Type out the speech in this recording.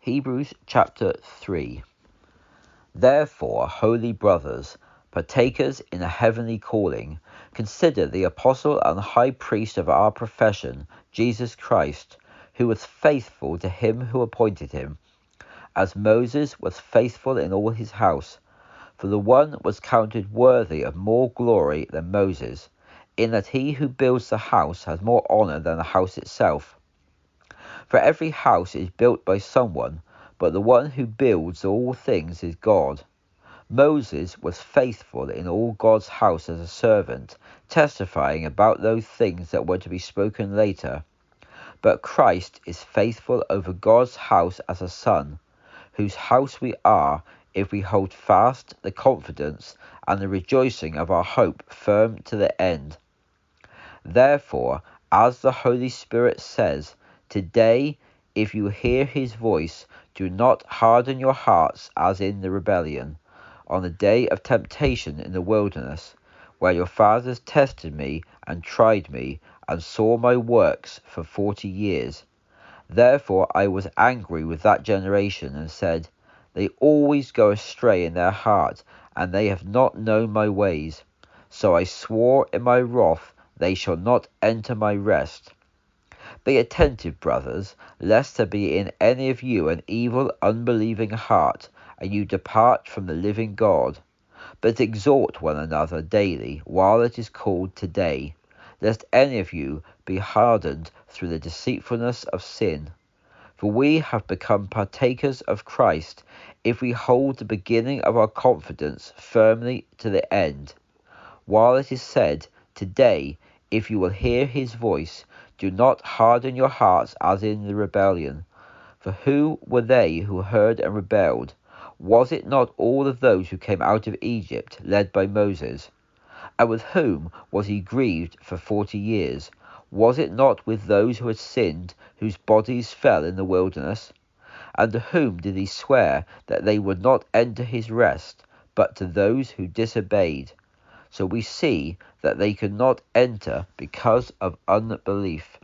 Hebrews chapter 3. Therefore, holy brothers, partakers in a heavenly calling, consider the apostle and high priest of our profession, Jesus Christ, who was faithful to him who appointed him, as Moses was faithful in all his house. For the one was counted worthy of more glory than Moses, in that he who builds the house has more honour than the house itself. For every house is built by someone, but the one who builds all things is God. Moses was faithful in all God's house as a servant, testifying about those things that were to be spoken later. But Christ is faithful over God's house as a son, whose house we are, if we hold fast the confidence and the rejoicing of our hope firm to the end. Therefore, as the Holy Spirit says, today, if you hear his voice, do not harden your hearts as in the rebellion, on the day of temptation in the wilderness, where your fathers tested me and tried me, and saw my works for 40 years. Therefore I was angry with that generation, and said, they always go astray in their heart, and they have not known my ways. So I swore in my wrath, they shall not enter my rest. Be attentive, brothers, lest there be in any of you an evil, unbelieving heart, and you depart from the living God. But exhort one another daily, while it is called today, lest any of you be hardened through the deceitfulness of sin. For we have become partakers of Christ, if we hold the beginning of our confidence firmly to the end. While it is said, today, if you will hear his voice, do not harden your hearts as in the rebellion. For who were they who heard and rebelled? Was it not all of those who came out of Egypt, led by Moses? And with whom was he grieved for 40 years? Was it not with those who had sinned, whose bodies fell in the wilderness? And to whom did he swear that they would not enter his rest, but to those who disobeyed? So we see that they could not enter because of unbelief.